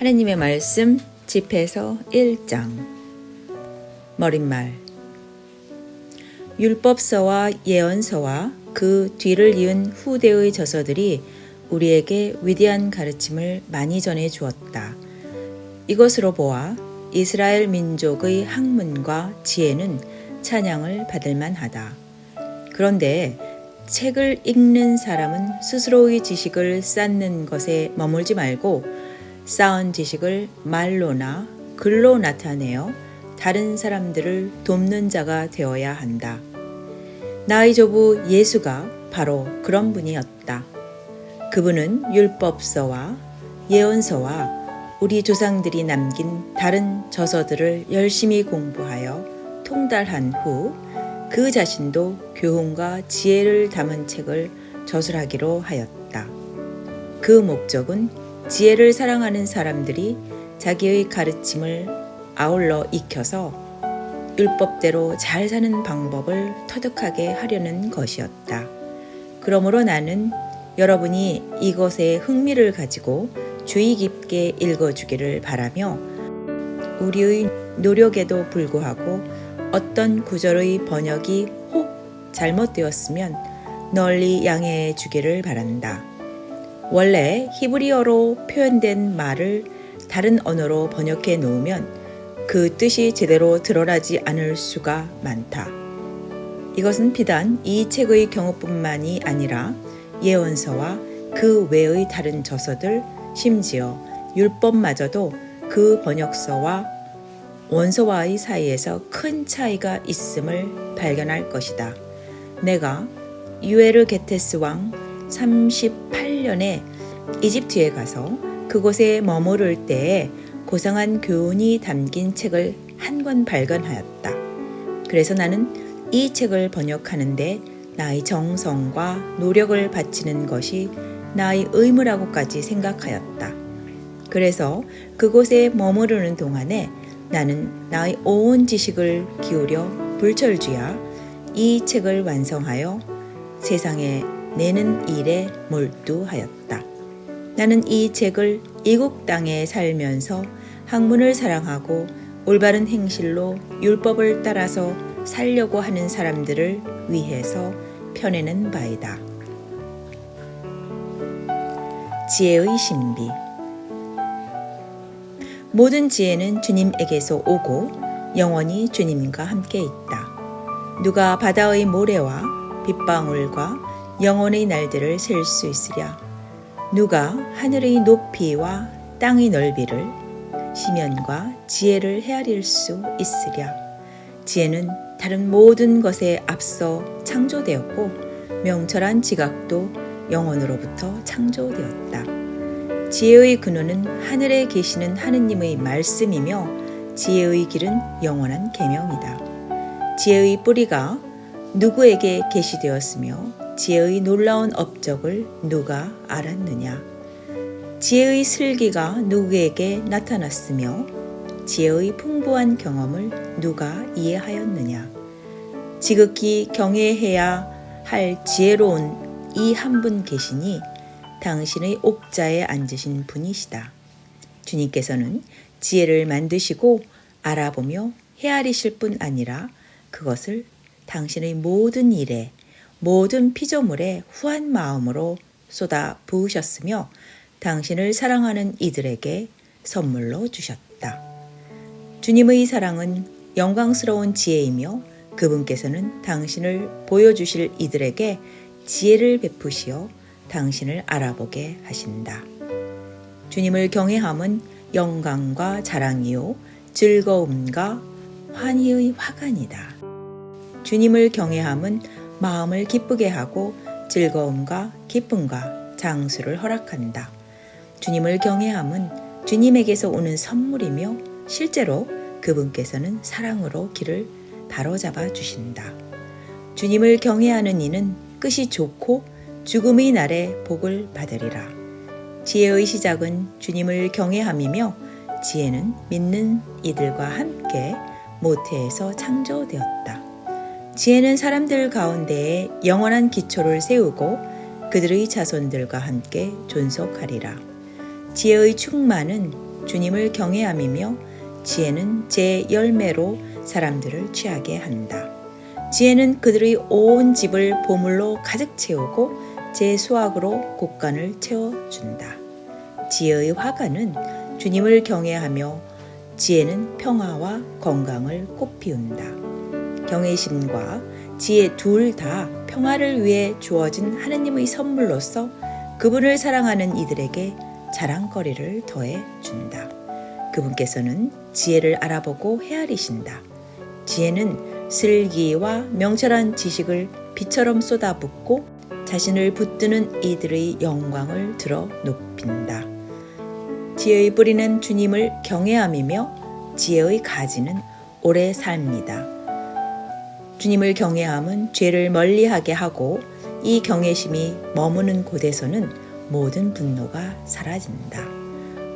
하나님의 말씀 집에서 1장 머릿말 율법서와 예언서와 그 뒤를 이은 후대의 저서들이 우리에게 위대한 가르침을 많이 전해 주었다. 이것으로 보아 이스라엘 민족의 학문과 지혜는 찬양을 받을 만하다. 그런데 책을 읽는 사람은 스스로의 지식을 쌓는 것에 머물지 말고 쌓은 지식을 말로나 글로 나타내어 다른 사람들을 돕는 자가 되어야 한다. 나의 조부 예수가 바로 그런 분이었다. 그분은 율법서와 예언서와 우리 조상들이 남긴 다른 저서들을 열심히 공부하여 통달한 후 그 자신도 교훈과 지혜를 담은 책을 저술하기로 하였다. 그 목적은 지혜를 사랑하는 사람들이 자기의 가르침을 아울러 익혀서 율법대로 잘 사는 방법을 터득하게 하려는 것이었다. 그러므로 나는 여러분이 이것에 흥미를 가지고 주의 깊게 읽어주기를 바라며 우리의 노력에도 불구하고 어떤 구절의 번역이 혹 잘못되었으면 널리 양해해 주기를 바란다. 원래 히브리어로 표현된 말을 다른 언어로 번역해 놓으면 그 뜻이 제대로 드러나지 않을 수가 많다. 이것은 비단 이 책의 경우뿐만이 아니라 예언서와 그 외의 다른 저서들, 심지어 율법마저도 그 번역서와 원서와의 사이에서 큰 차이가 있음을 발견할 것이다. 내가 유에르게테스 왕 38년에 이집트에 가서 그곳에 머무를 때에 고상한 교훈이 담긴 책을 한 권 발견하였다. 그래서 나는 이 책을 번역하는데 나의 정성과 노력을 바치는 것이 나의 의무라고까지 생각하였다. 그래서 그곳에 머무르는 동안에 나는 나의 온 지식을 기울여 불철주야 이 책을 완성하여 세상에 내는 일에 몰두하였다. 나는 이 책을 이국 땅에 살면서 학문을 사랑하고 올바른 행실로 율법을 따라서 살려고 하는 사람들을 위해서 펴내는 바이다. 지혜의 신비. 모든 지혜는 주님에게서 오고 영원히 주님과 함께 있다. 누가 바다의 모래와 빗방울과 영혼의 날들을 셀 수 있으랴? 누가 하늘의 높이와 땅의 넓이를 시면과 지혜를 헤아릴 수 있으랴? 지혜는 다른 모든 것에 앞서 창조되었고 명철한 지각도 영혼으로부터 창조되었다. 지혜의 근원은 하늘에 계시는 하느님의 말씀이며 지혜의 길은 영원한 계명이다. 지혜의 뿌리가 누구에게 계시되었으며 지혜의 놀라운 업적을 누가 알았느냐? 지혜의 슬기가 누구에게 나타났으며 지혜의 풍부한 경험을 누가 이해하였느냐? 지극히 경외해야 할 지혜로운 이 한 분 계시니 당신의 옥자에 앉으신 분이시다. 주님께서는 지혜를 만드시고 알아보며 헤아리실 뿐 아니라 그것을 당신의 모든 일에 모든 피조물에 후한 마음으로 쏟아 부으셨으며 당신을 사랑하는 이들에게 선물로 주셨다. 주님의 사랑은 영광스러운 지혜이며 그분께서는 당신을 보여주실 이들에게 지혜를 베푸시어 당신을 알아보게 하신다. 주님을 경외함은 영광과 자랑이요 즐거움과 환희의 화관이다. 주님을 경외함은 마음을 기쁘게 하고 즐거움과 기쁨과 장수를 허락한다. 주님을 경외함은 주님에게서 오는 선물이며 실제로 그분께서는 사랑으로 길을 바로잡아 주신다. 주님을 경외하는 이는 끝이 좋고 죽음의 날에 복을 받으리라. 지혜의 시작은 주님을 경외함이며 지혜는 믿는 이들과 함께 모태에서 창조되었다. 지혜는 사람들 가운데에 영원한 기초를 세우고 그들의 자손들과 함께 존속하리라. 지혜의 충만은 주님을 경외함이며 지혜는 제 열매로 사람들을 취하게 한다. 지혜는 그들의 온 집을 보물로 가득 채우고 제 수확으로 곳간을 채워준다. 지혜의 화가는 주님을 경외하며 지혜는 평화와 건강을 꽃피운다. 경외심과 지혜 둘 다 평화를 위해 주어진 하느님의 선물로서 그분을 사랑하는 이들에게 자랑거리를 더해준다. 그분께서는 지혜를 알아보고 헤아리신다. 지혜는 슬기와 명철한 지식을 비처럼 쏟아붓고 자신을 붙드는 이들의 영광을 들어 높인다. 지혜의 뿌리는 주님을 경외함이며 지혜의 가지는 오래 삶이다. 주님을 경외함은 죄를 멀리하게 하고 이 경외심이 머무는 곳에서는 모든 분노가 사라진다.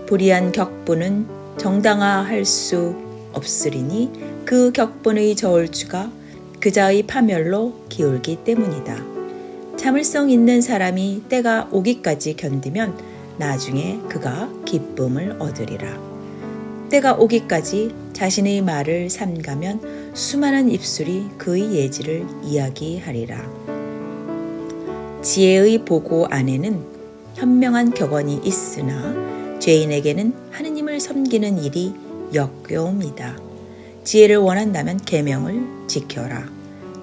불의한 격분은 정당화할 수 없으리니 그 격분의 저울추가 그자의 파멸로 기울기 때문이다. 참을성 있는 사람이 때가 오기까지 견디면 나중에 그가 기쁨을 얻으리라. 때가 오기까지 자신의 말을 삼가면 수많은 입술이 그의 예지를 이야기하리라. 지혜의 보고 안에는 현명한 격언이 있으나 죄인에게는 하느님을 섬기는 일이 역겨움이다. 지혜를 원한다면 계명을 지켜라.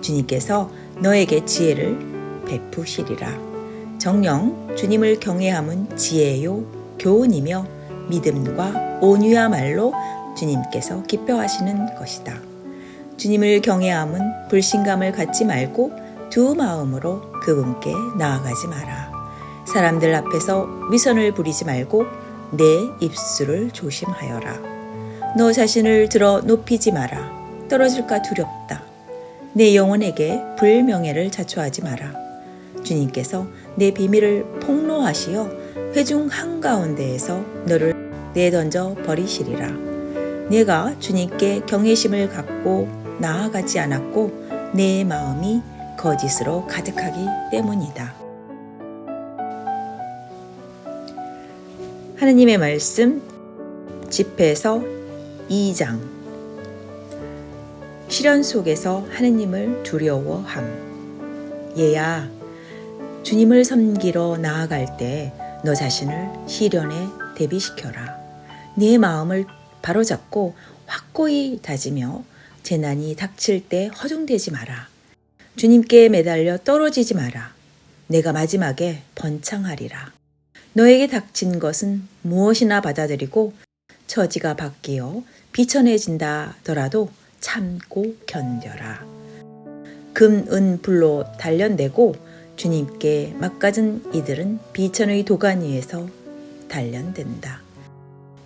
주님께서 너에게 지혜를 베푸시리라. 정녕 주님을 경외함은 지혜요 교훈이며 믿음과 온유야말로 주님께서 기뻐하시는 것이다. 주님을 경외함은 불신감을 갖지 말고 두 마음으로 그분께 나아가지 마라. 사람들 앞에서 위선을 부리지 말고 내 입술을 조심하여라. 너 자신을 들어 높이지 마라. 떨어질까 두렵다. 내 영혼에게 불명예를 자초하지 마라. 주님께서 내 비밀을 폭로하시어 회중 한가운데에서 너를 내던져 버리시리라. 내가 주님께 경외심을 갖고 나아가지 않았고 내 마음이 거짓으로 가득하기 때문이다. 하느님의 말씀 집회서 2장. 시련 속에서 하느님을 두려워함. 얘야, 주님을 섬기러 나아갈 때 너 자신을 시련에 대비시켜라. 네 마음을 바로잡고 확고히 다지며 재난이 닥칠 때 허둥대지 마라. 주님께 매달려 떨어지지 마라. 내가 마지막에 번창하리라. 너에게 닥친 것은 무엇이나 받아들이고 처지가 바뀌어 비천해진다더라도 참고 견뎌라. 금, 은, 불로 단련되고 주님께 막가진 이들은 비천의 도간 위에서 단련된다.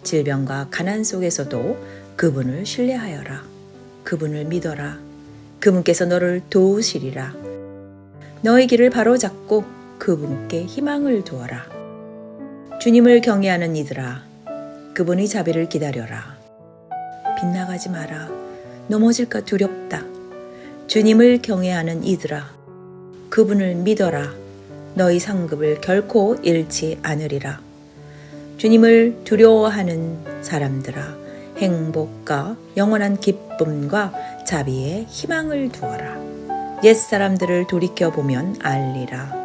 질병과 가난 속에서도 그분을 신뢰하여라. 그분을 믿어라. 그분께서 너를 도우시리라. 너의 길을 바로잡고 그분께 희망을 두어라. 주님을 경외하는 이들아, 그분의 자비를 기다려라. 빗나가지 마라. 넘어질까 두렵다. 주님을 경외하는 이들아, 그분을 믿어라. 너희 상급을 결코 잃지 않으리라. 주님을 두려워하는 사람들아, 행복과 영원한 기쁨과 자비에 희망을 두어라. 옛사람들을 돌이켜보면 알리라.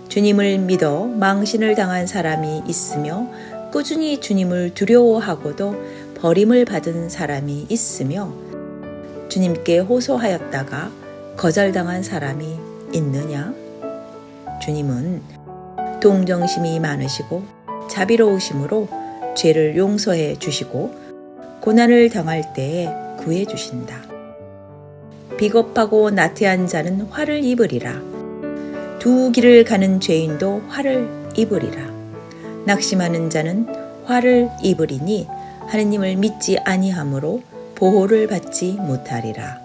주님을 믿어 망신을 당한 사람이 있으며 꾸준히 주님을 두려워하고도 버림을 받은 사람이 있으며 주님께 호소하였다가 거절당한 사람이 있느냐? 주님은 동정심이 많으시고 자비로우심으로 죄를 용서해 주시고 고난을 당할 때에 구해 주신다. 비겁하고 나태한 자는 화를 입으리라. 두 길을 가는 죄인도 화를 입으리라. 낙심하는 자는 화를 입으리니 하느님을 믿지 아니함으로 보호를 받지 못하리라.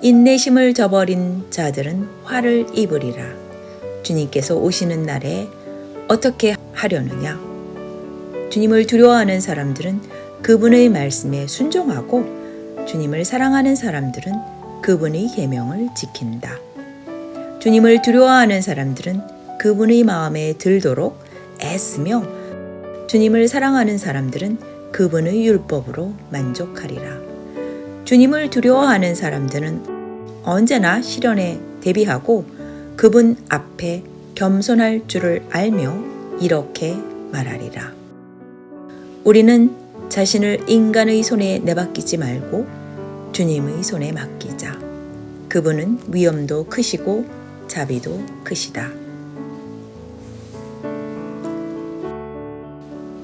인내심을 저버린 자들은 화를 입으리라. 주님께서 오시는 날에 어떻게 하려느냐? 주님을 두려워하는 사람들은 그분의 말씀에 순종하고 주님을 사랑하는 사람들은 그분의 계명을 지킨다. 주님을 두려워하는 사람들은 그분의 마음에 들도록 애쓰며 주님을 사랑하는 사람들은 그분의 율법으로 만족하리라. 주님을 두려워하는 사람들은 언제나 시련에 대비하고 그분 앞에 겸손할 줄을 알며 이렇게 말하리라. 우리는 자신을 인간의 손에 내맡기지 말고 주님의 손에 맡기자. 그분은 위엄도 크시고 자비도 크시다.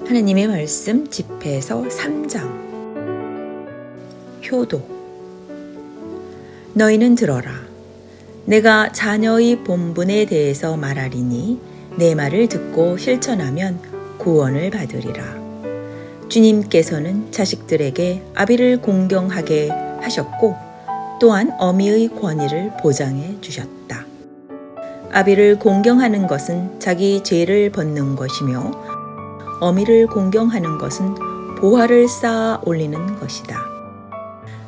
하느님의 말씀 집회서 3장. 효도. 너희는 들어라. 내가 자녀의 본분에 대해서 말하리니 내 말을 듣고 실천하면 구원을 받으리라. 주님께서는 자식들에게 아비를 공경하게 하셨고 또한 어미의 권위를 보장해 주셨다. 아비를 공경하는 것은 자기 죄를 벗는 것이며 어미를 공경하는 것은 보화를 쌓아 올리는 것이다.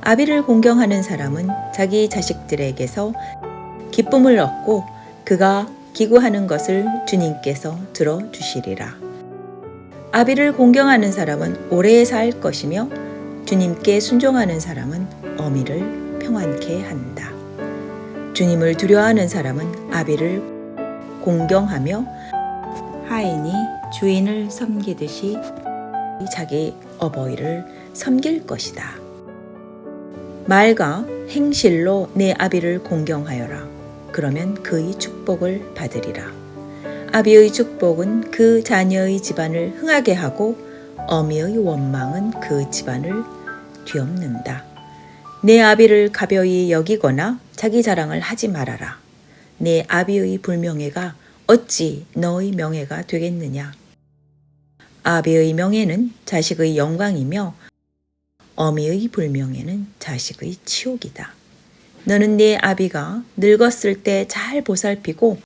아비를 공경하는 사람은 자기 자식들에게서 기쁨을 얻고 그가 기구하는 것을 주님께서 들어주시리라. 아비를 공경하는 사람은 오래 살 것이며 주님께 순종하는 사람은 어미를 평안케 한다. 주님을 두려워하는 사람은 아비를 공경하며 하인이 주인을 섬기듯이 자기 어버이를 섬길 것이다. 말과 행실로 내 아비를 공경하여라. 그러면 그의 축복을 받으리라. 아비의 축복은 그 자녀의 집안을 흥하게 하고 어미의 원망은 그 집안을 뒤엎는다. 내 아비를 가벼이 여기거나 자기 자랑을 하지 말아라. 내 아비의 불명예가 어찌 너의 명예가 되겠느냐. 아비의 명예는 자식의 영광이며 어미의 불명예는 자식의 치욕이다. 너는 네 아비가 늙었을 때 잘 보살피고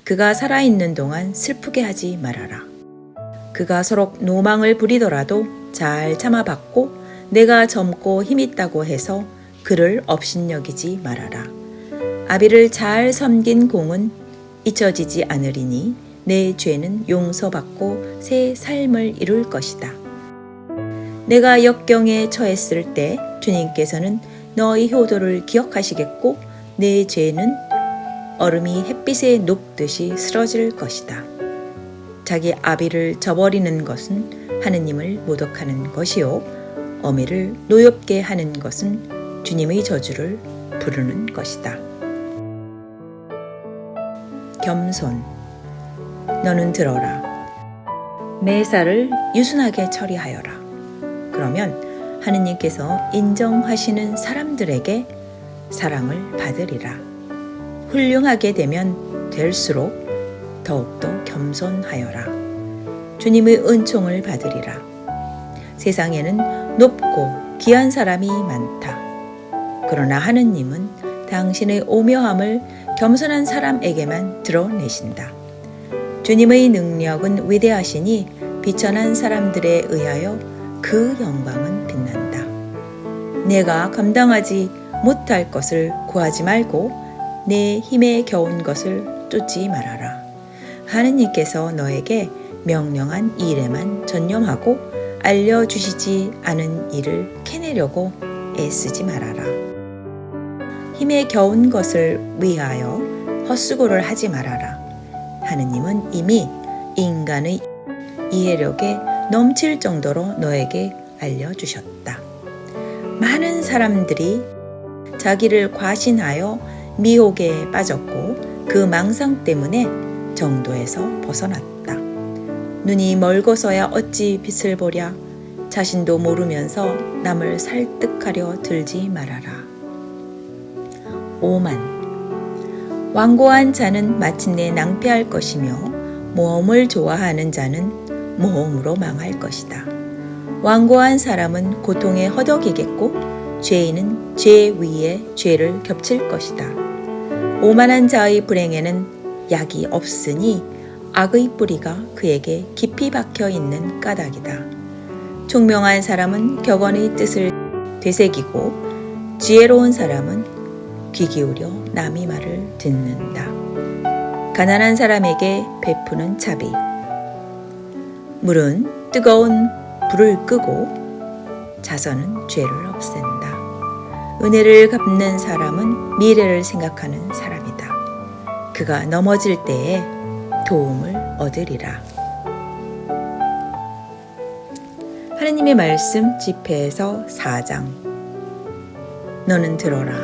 그가 살아있는 동안 슬프게 하지 말아라. 그가 서록 노망을 부리더라도 잘 참아받고 내가 젊고 힘있다고 해서 그를 업신여기지 말아라. 아비를 잘 섬긴 공은 잊혀지지 않으리니 내 죄는 용서받고 새 삶을 이룰 것이다. 내가 역경에 처했을 때 주님께서는 너의 효도를 기억하시겠고 내 죄는 얼음이 햇빛에 녹듯이 쓰러질 것이다. 자기 아비를 저버리는 것은 하느님을 모독하는 것이요 어미를 노엽게 하는 것은 주님의 저주를 부르는 것이다. 겸손. 너는 들어라. 매사를 유순하게 처리하여라. 그러면 하느님께서 인정하시는 사람들에게 사랑을 받으리라. 훌륭하게 되면 될수록 더욱더 겸손하여라. 주님의 은총을 받으리라. 세상에는 높고 귀한 사람이 많다. 그러나 하느님은 당신의 오묘함을 겸손한 사람에게만 드러내신다. 주님의 능력은 위대하시니 비천한 사람들에 의하여 그 영광은 빛난다. 내가 감당하지 못할 것을 구하지 말고 내 힘에 겨운 것을 쫓지 말아라. 하느님께서 너에게 명령한 일에만 전념하고 알려주시지 않은 일을 캐내려고 애쓰지 말아라. 힘에 겨운 것을 위하여 헛수고를 하지 말아라. 하느님은 이미 인간의 이해력에 넘칠 정도로 너에게 알려주셨다. 많은 사람들이 자기를 과신하여 미혹에 빠졌고 그 망상 때문에 정도에서 벗어났다. 눈이 멀고서야 어찌 빛을 보랴. 자신도 모르면서 남을 설득하려 들지 말아라. 오만. 완고한 자는 마침내 낭패할 것이며 모험을 좋아하는 자는 모험으로 망할 것이다. 완고한 사람은 고통에 허덕이겠고 죄인은 죄 위에 죄를 겹칠 것이다. 오만한 자의 불행에는 약이 없으니 악의 뿌리가 그에게 깊이 박혀 있는 까닭이다. 총명한 사람은 격언의 뜻을 되새기고 지혜로운 사람은 귀 기울여 남의 말을 듣는다. 가난한 사람에게 베푸는 자비. 물은 뜨거운 불을 끄고 자선은 죄를 없앤다. 은혜를 갚는 사람은 미래를 생각하는 사람이다. 그가 넘어질 때에 도움을 얻으리라. 하느님의 말씀 집회에서 4장. 너는 들어라.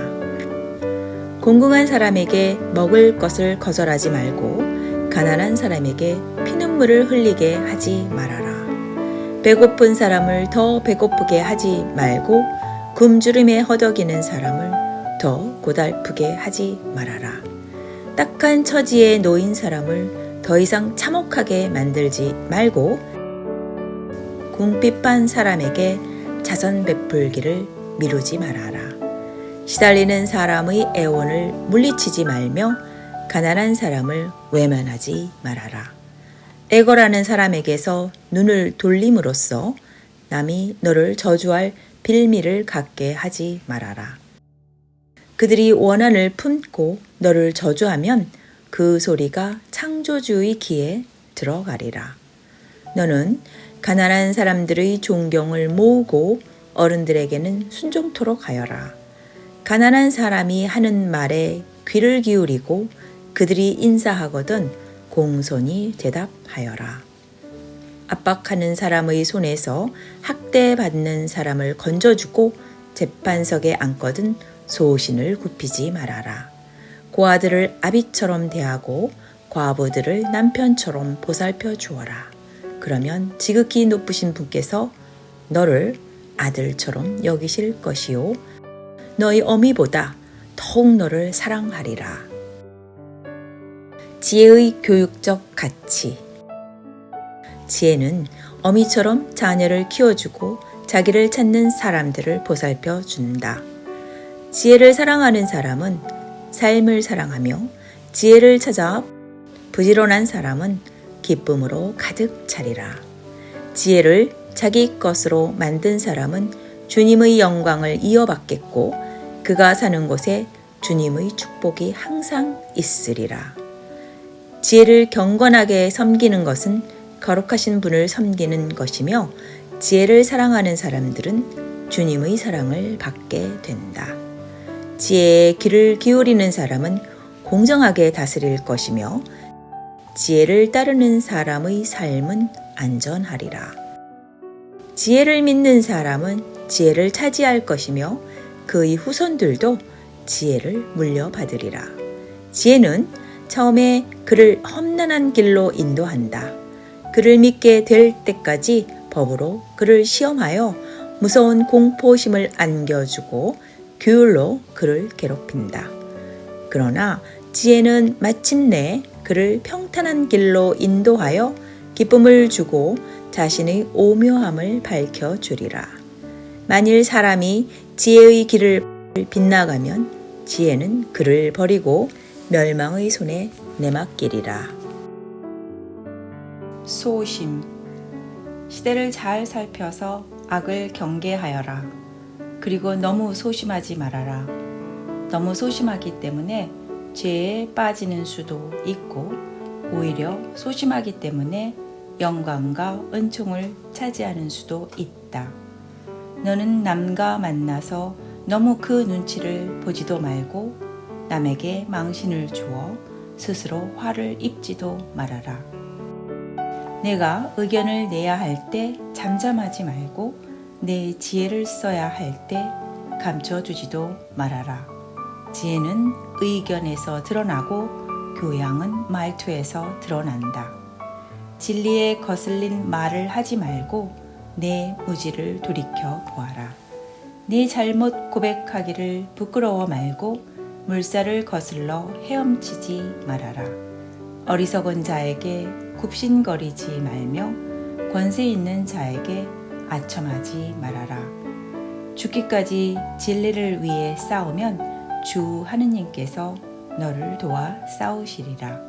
공공한 사람에게 먹을 것을 거절하지 말고 가난한 사람에게 피눈물을 흘리게 하지 말아라. 배고픈 사람을 더 배고프게 하지 말고 굶주림에 허덕이는 사람을 더 고달프게 하지 말아라. 딱한 처지에 놓인 사람을 더 이상 참혹하게 만들지 말고 궁핍한 사람에게 자선 베풀기를 미루지 말아라. 시달리는 사람의 애원을 물리치지 말며 가난한 사람을 외면하지 말아라. 애걸하는 사람에게서 눈을 돌림으로써 남이 너를 저주할 빌미를 갖게 하지 말아라. 그들이 원한을 품고 너를 저주하면 그 소리가 창조주의 귀에 들어가리라. 너는 가난한 사람들의 존경을 모으고 어른들에게는 순종토록 하여라. 가난한 사람이 하는 말에 귀를 기울이고 그들이 인사하거든 공손히 대답하여라. 압박하는 사람의 손에서 학대받는 사람을 건져주고 재판석에 앉거든 소신을 굽히지 말아라. 고아들을 아비처럼 대하고 과부들을 남편처럼 보살펴 주어라. 그러면 지극히 높으신 분께서 너를 아들처럼 여기실 것이요 너희 어미보다 더욱 너를 사랑하리라. 지혜의 교육적 가치. 지혜는 어미처럼 자녀를 키워주고 자기를 찾는 사람들을 보살펴 준다. 지혜를 사랑하는 사람은 삶을 사랑하며 지혜를 찾아 부지런한 사람은 기쁨으로 가득 차리라. 지혜를 자기 것으로 만든 사람은 주님의 영광을 이어받겠고 그가 사는 곳에 주님의 축복이 항상 있으리라. 지혜를 경건하게 섬기는 것은 거룩하신 분을 섬기는 것이며 지혜를 사랑하는 사람들은 주님의 사랑을 받게 된다. 지혜에 귀를 기울이는 사람은 공정하게 다스릴 것이며 지혜를 따르는 사람의 삶은 안전하리라. 지혜를 믿는 사람은 지혜를 차지할 것이며 그의 후손들도 지혜를 물려받으리라. 지혜는 처음에 그를 험난한 길로 인도한다. 그를 믿게 될 때까지 법으로 그를 시험하여 무서운 공포심을 안겨주고 규율로 그를 괴롭힌다. 그러나 지혜는 마침내 그를 평탄한 길로 인도하여 기쁨을 주고 자신의 오묘함을 밝혀주리라. 만일 사람이 지혜의 길을 빗나가면 지혜는 그를 버리고 멸망의 손에 내맡기리라. 소심. 시대를 잘 살펴서 악을 경계하여라. 그리고 너무 소심하지 말아라. 너무 소심하기 때문에 죄에 빠지는 수도 있고 오히려 소심하기 때문에 영광과 은총을 차지하는 수도 있다. 너는 남과 만나서 너무 그 눈치를 보지도 말고 남에게 망신을 주어 스스로 화를 입지도 말아라. 내가 의견을 내야 할 때 잠잠하지 말고 내 지혜를 써야 할 때 감춰주지도 말아라. 지혜는 의견에서 드러나고 교양은 말투에서 드러난다. 진리에 거슬린 말을 하지 말고 내 무지를 돌이켜 보아라. 네 잘못 고백하기를 부끄러워 말고 물살을 거슬러 헤엄치지 말아라. 어리석은 자에게 굽신거리지 말며 권세 있는 자에게 아첨하지 말아라. 죽기까지 진리를 위해 싸우면 주 하느님께서 너를 도와 싸우시리라.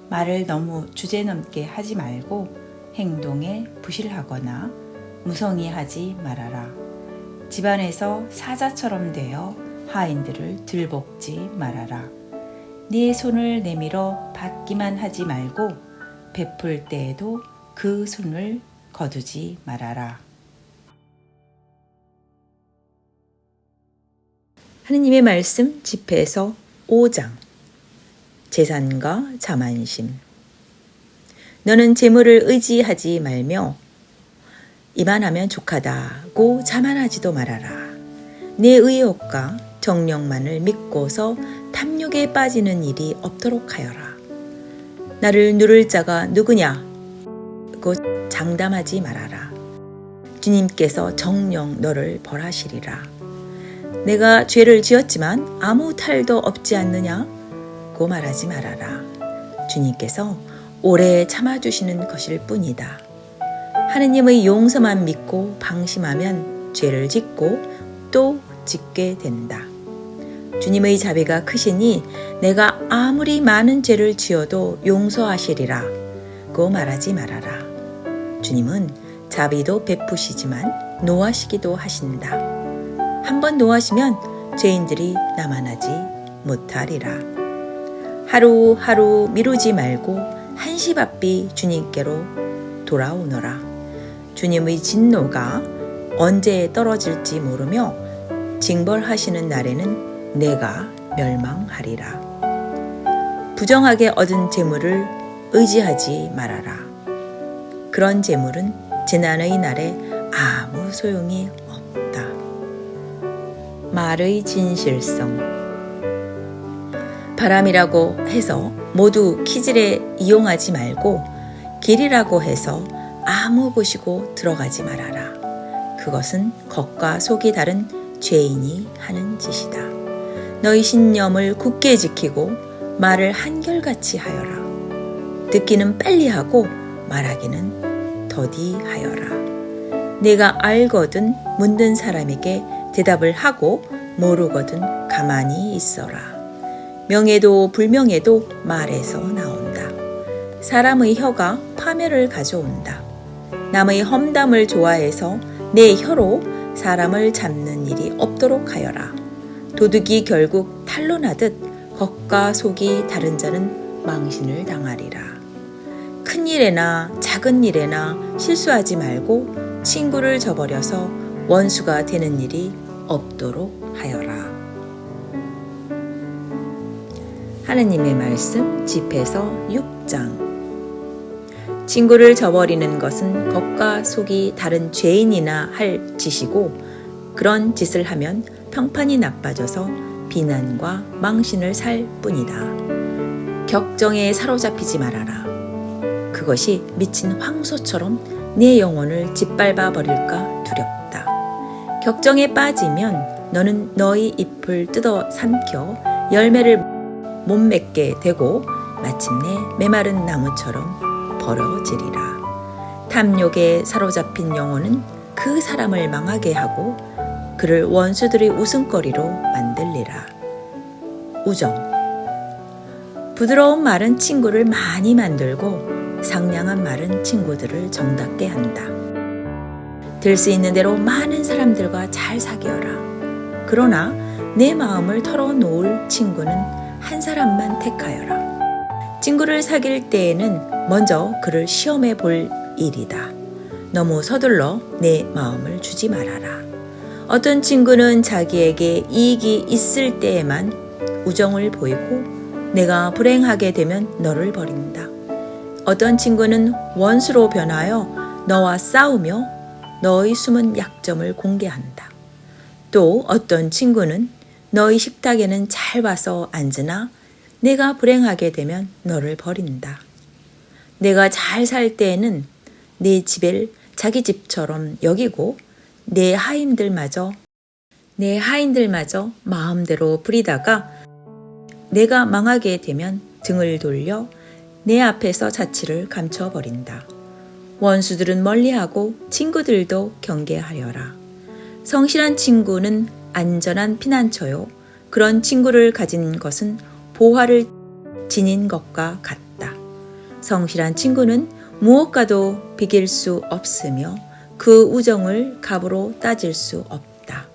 말을 너무 주제넘게 하지 말고 행동에 부실하거나 무성의하지 말아라. 집안에서 사자처럼 되어 하인들을 들볶지 말아라. 네 손을 내밀어 받기만 하지 말고 베풀 때에도 그 손을 거두지 말아라. 하느님의 말씀 집회서 5장. 재산과 자만심. 너는 재물을 의지하지 말며 이만하면 족하다고 자만하지도 말아라. 내 의욕과 정력만을 믿고서 탐욕에 빠지는 일이 없도록 하여라. 나를 누를 자가 누구냐? 고 장담하지 말아라. 주님께서 정녕 너를 벌하시리라. 내가 죄를 지었지만 아무 탈도 없지 않느냐? 고 말하지 말아라. 주님께서 오래 참아주시는 것일 뿐이다. 하느님의 용서만 믿고 방심하면 죄를 짓고 또 짓게 된다. 주님의 자비가 크시니 내가 아무리 많은 죄를 지어도 용서하시리라. 고 말하지 말아라. 주님은 자비도 베푸시지만 노하시기도 하신다. 한번 노하시면 죄인들이 나만하지 못하리라. 하루하루 미루지 말고 한시바삐 주님께로 돌아오너라. 주님의 진노가 언제 떨어질지 모르며 징벌하시는 날에는 내가 멸망하리라. 부정하게 얻은 재물을 의지하지 말아라. 그런 재물은 재난의 날에 아무 소용이 없다. 말의 진실성. 바람이라고 해서 모두 키질에 이용하지 말고 길이라고 해서 아무 곳이고 들어가지 말아라. 그것은 겉과 속이 다른 죄인이 하는 짓이다. 너희 신념을 굳게 지키고 말을 한결같이 하여라. 듣기는 빨리 하고 말하기는 더디하여라. 내가 알거든 묻는 사람에게 대답을 하고 모르거든 가만히 있어라. 명예도 불명예도 말에서 나온다. 사람의 혀가 파멸을 가져온다. 남의 험담을 좋아해서 내 혀로 사람을 잡는 일이 없도록 하여라. 도둑이 결국 탄론하듯 겉과 속이 다른 자는 망신을 당하리라. 큰 일에나 작은 일에나 실수하지 말고 친구를 저버려서 원수가 되는 일이 없도록 하여라. 하느님의 말씀 집회서 6장. 친구를 저버리는 것은 겉과 속이 다른 죄인이나 할 짓이고 그런 짓을 하면 평판이 나빠져서 비난과 망신을 살 뿐이다. 격정에 사로잡히지 말아라. 그것이 미친 황소처럼 내 영혼을 짓밟아 버릴까 두렵다. 격정에 빠지면 너는 너희 잎을 뜯어 삼켜 열매를 못 맺게 되고 마침내 메마른 나무처럼 벌어지리라. 탐욕에 사로잡힌 영혼은 그 사람을 망하게 하고 그를 원수들의 웃음거리로 만들리라. 우정. 부드러운 말은 친구를 많이 만들고 상냥한 말은 친구들을 정답게 한다. 될 수 있는 대로 많은 사람들과 잘 사귀어라. 그러나 내 마음을 털어놓을 친구는 한 사람만 택하여라. 친구를 사귈 때에는 먼저 그를 시험해 볼 일이다. 너무 서둘러 내 마음을 주지 말아라. 어떤 친구는 자기에게 이익이 있을 때에만 우정을 보이고 내가 불행하게 되면 너를 버린다. 어떤 친구는 원수로 변하여 너와 싸우며 너의 숨은 약점을 공개한다. 또 어떤 친구는 너의 식탁에는 잘 와서 앉으나 내가 불행하게 되면 너를 버린다. 내가 잘 살 때에는 내 집을 자기 집처럼 여기고 내 하인들마저 마음대로 부리다가 내가 망하게 되면 등을 돌려 내 앞에서 자취를 감춰버린다. 원수들은 멀리하고 친구들도 경계하려라. 성실한 친구는 안전한 피난처요. 그런 친구를 가진 것은 보화를 지닌 것과 같다. 성실한 친구는 무엇과도 비길 수 없으며 그 우정을 값으로 따질 수 없다.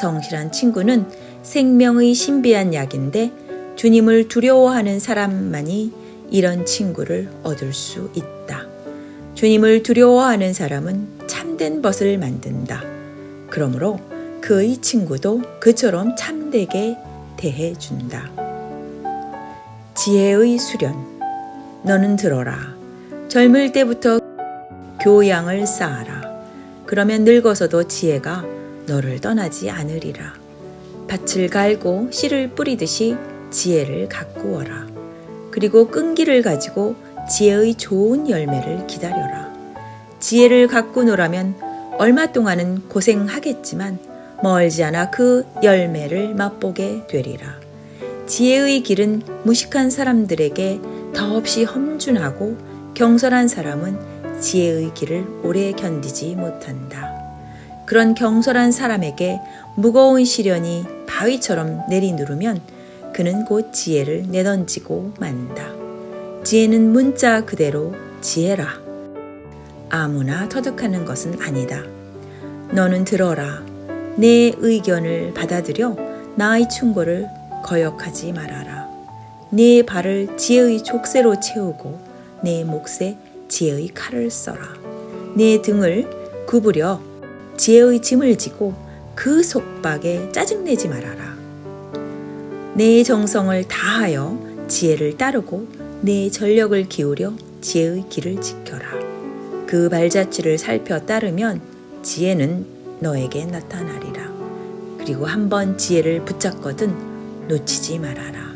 성실한 친구는 생명의 신비한 약인데 주님을 두려워하는 사람만이 이런 친구를 얻을 수 있다. 주님을 두려워하는 사람은 참된 벗을 만든다. 그러므로 그의 친구도 그처럼 참되게 대해준다. 지혜의 수련. 너는 들어라. 젊을 때부터 교양을 쌓아라. 그러면 늙어서도 지혜가 너를 떠나지 않으리라. 밭을 갈고 씨를 뿌리듯이 지혜를 가꾸어라. 그리고 끈기를 가지고 지혜의 좋은 열매를 기다려라. 지혜를 가꾸노라면 얼마 동안은 고생하겠지만 멀지 않아 그 열매를 맛보게 되리라. 지혜의 길은 무식한 사람들에게 더없이 험준하고 경솔한 사람은 지혜의 길을 오래 견디지 못한다. 그런 경솔한 사람에게 무거운 시련이 바위처럼 내리누르면 그는 곧 지혜를 내던지고 만다. 지혜는 문자 그대로 지혜라. 아무나 터득하는 것은 아니다. 너는 들어라. 내 의견을 받아들여 나의 충고를 거역하지 말아라. 내 발을 지혜의 족쇄로 채우고 내 몫에 지혜의 칼을 써라. 내 등을 구부려 지혜의 짐을 지고 그 속박에 짜증내지 말아라. 내 정성을 다하여 지혜를 따르고 내 전력을 기울여 지혜의 길을 지켜라. 그 발자취를 살펴 따르면 지혜는 너에게 나타나리라. 그리고 한번 지혜를 붙잡거든 놓치지 말아라.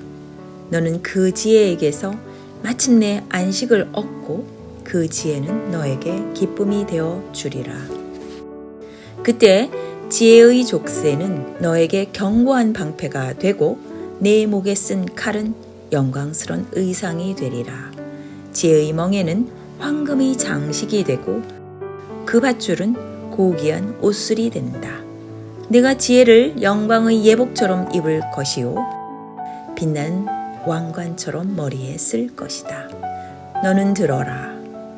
너는 그 지혜에게서 마침내 안식을 얻고 그 지혜는 너에게 기쁨이 되어 주리라. 그때 지혜의 족쇄는 너에게 견고한 방패가 되고 내 목에 쓴 칼은 영광스러운 의상이 되리라. 지혜의 멍에는 황금의 장식이 되고 그 밧줄은 고귀한 옷술이 된다. 내가 지혜를 영광의 예복처럼 입을 것이요 빛난 왕관처럼 머리에 쓸 것이다. 너는 들어라.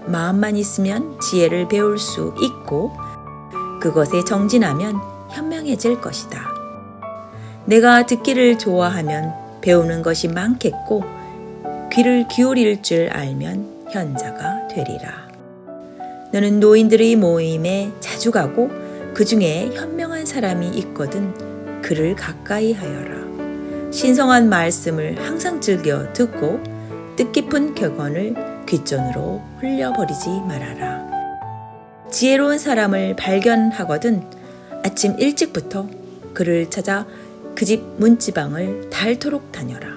마음만 있으면 지혜를 배울 수 있고 그것에 정진하면 현명해질 것이다. 내가 듣기를 좋아하면 배우는 것이 많겠고 귀를 기울일 줄 알면 현자가 되리라. 너는 노인들의 모임에 자주 가고 그 중에 현명한 사람이 있거든 그를 가까이 하여라. 신성한 말씀을 항상 즐겨 듣고 뜻깊은 격언을 귓전으로 흘려버리지 말아라. 지혜로운 사람을 발견하거든 아침 일찍부터 그를 찾아 그 집 문지방을 닳도록 다녀라.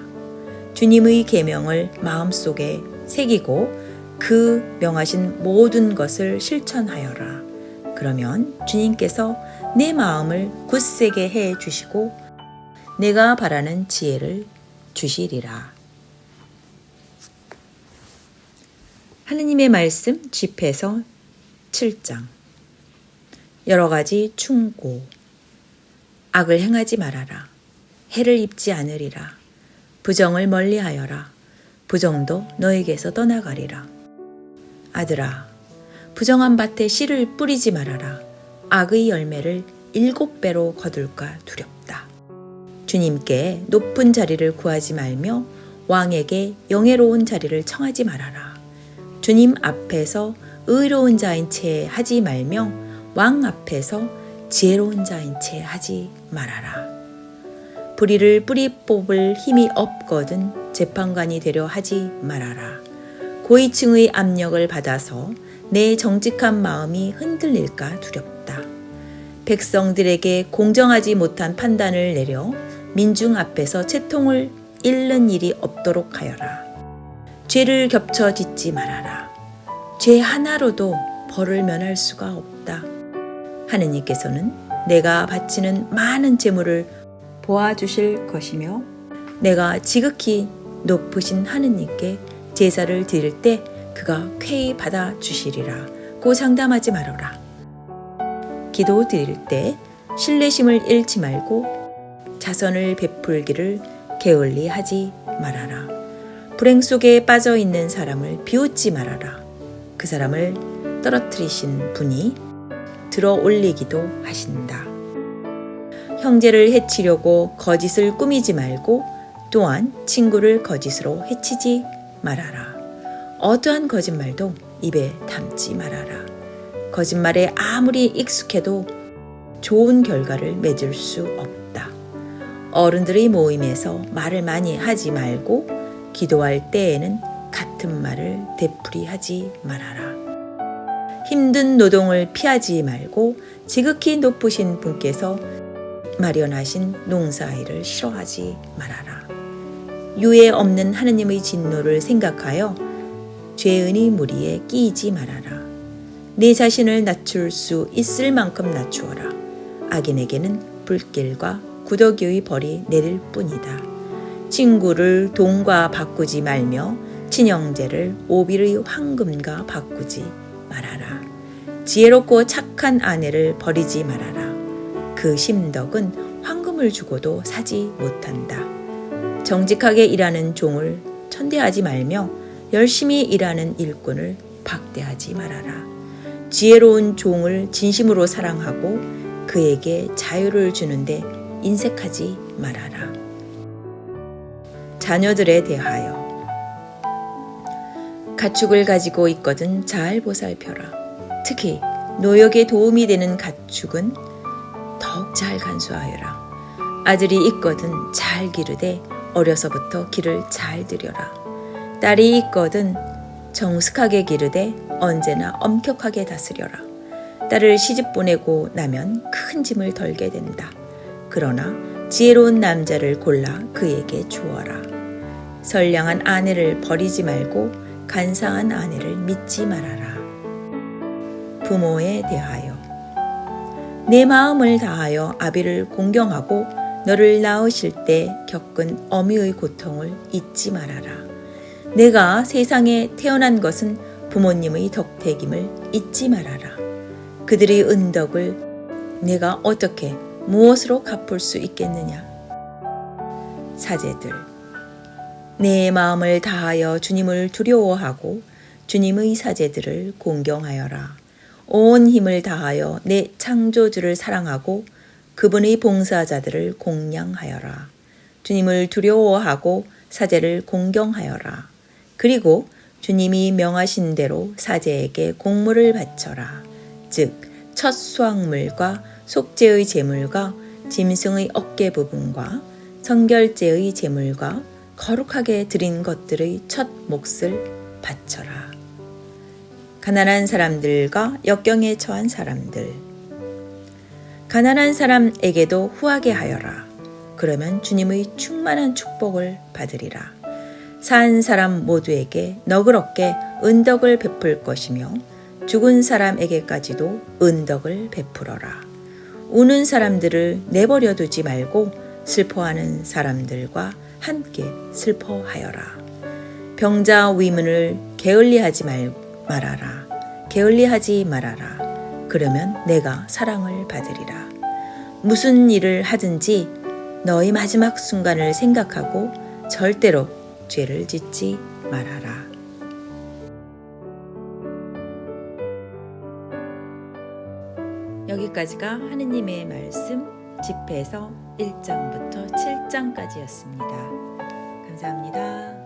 주님의 계명을 마음속에 새기고 그 명하신 모든 것을 실천하여라. 그러면 주님께서 내 마음을 굳세게 해 주시고 내가 바라는 지혜를 주시리라. 하느님의 말씀 집회서 7장. 여러 가지 충고. 악을 행하지 말아라. 해를 입지 않으리라. 부정을 멀리하여라. 부정도 너에게서 떠나가리라. 아들아, 부정한 밭에 씨를 뿌리지 말아라. 악의 열매를 7배로 거둘까 두렵다. 주님께 높은 자리를 구하지 말며 왕에게 영예로운 자리를 청하지 말아라. 주님 앞에서 의로운 자인 채 하지 말며 왕 앞에서 지혜로운 자인 채 하지 말아라. 불의를 뿌리 뽑을 힘이 없거든 재판관이 되려 하지 말아라. 고위층의 압력을 받아서 내 정직한 마음이 흔들릴까 두렵다. 백성들에게 공정하지 못한 판단을 내려 민중 앞에서 채통을 잃는 일이 없도록 하여라. 죄를 겹쳐 짓지 말아라. 죄 하나로도 벌을 면할 수가 없다. 하느님께서는 내가 바치는 많은 재물을 보아주실 것이며 내가 지극히 높으신 하느님께 제사를 드릴 때 그가 쾌히 받아주시리라. 고 장담하지 말아라. 기도 드릴 때 신뢰심을 잃지 말고 자선을 베풀기를 게을리 하지 말아라. 불행 속에 빠져 있는 사람을 비웃지 말아라. 그 사람을 떨어뜨리신 분이 들어 올리기도 하신다. 형제를 해치려고 거짓을 꾸미지 말고 또한 친구를 거짓으로 해치지 말아라. 어떠한 거짓말도 입에 담지 말아라. 거짓말에 아무리 익숙해도 좋은 결과를 맺을 수 없다. 어른들의 모임에서 말을 많이 하지 말고 기도할 때에는 같은 말을 되풀이하지 말아라. 힘든 노동을 피하지 말고 지극히 높으신 분께서 마련하신 농사일을 싫어하지 말아라. 유해 없는 하느님의 진노를 생각하여 죄인의 무리에 끼이지 말아라. 내 자신을 낮출 수 있을 만큼 낮추어라. 악인에게는 불길과 구더기의 벌이 내릴 뿐이다. 친구를 돈과 바꾸지 말며 친형제를 오빌의 황금과 바꾸지 말아라. 지혜롭고 착한 아내를 버리지 말아라. 그 심덕은 황금을 주고도 사지 못한다. 정직하게 일하는 종을 천대하지 말며 열심히 일하는 일꾼을 박대하지 말아라. 지혜로운 종을 진심으로 사랑하고 그에게 자유를 주는데 인색하지 말아라. 자녀들에 대하여 가축을 가지고 있거든 잘 보살펴라. 특히 노역에 도움이 되는 가축은 더욱 잘 간수하여라. 아들이 있거든 잘 기르되 어려서부터 길을 잘 들여라. 딸이 있거든 정숙하게 기르되 언제나 엄격하게 다스려라. 딸을 시집 보내고 나면 큰 짐을 덜게 된다. 그러나 지혜로운 남자를 골라 그에게 주어라. 선량한 아내를 버리지 말고 간사한 아내를 믿지 말아라. 부모에 대하여 내 마음을 다하여 아비를 공경하고 너를 낳으실 때 겪은 어미의 고통을 잊지 말아라. 내가 세상에 태어난 것은 부모님의 덕택임을 잊지 말아라. 그들의 은덕을 내가 어떻게 무엇으로 갚을 수 있겠느냐. 사제들, 내 마음을 다하여 주님을 두려워하고 주님의 사제들을 공경하여라. 온 힘을 다하여 내 창조주를 사랑하고 그분의 봉사자들을 공양하여라. 주님을 두려워하고 사제를 공경하여라. 그리고 주님이 명하신 대로 사제에게 공물을 바쳐라. 즉 첫 수확물과 속죄의 제물과 짐승의 어깨 부분과 성결제의 제물과 거룩하게 드린 것들의 첫 몫을 바쳐라. 가난한 사람들과 역경에 처한 사람들, 가난한 사람에게도 후하게 하여라. 그러면 주님의 충만한 축복을 받으리라. 산 사람 모두에게 너그럽게 은덕을 베풀 것이며 죽은 사람에게까지도 은덕을 베풀어라. 우는 사람들을 내버려 두지 말고 슬퍼하는 사람들과 함께 슬퍼하여라. 병자 위문을 게을리하지 말아라. 게을리하지 말아라. 그러면 내가 사랑을 받으리라. 무슨 일을 하든지 너의 마지막 순간을 생각하고 절대로 죄를 짓지 말아라. 여기까지가 하느님의 말씀 집회서 1장부터 7장까지였습니다. 감사합니다.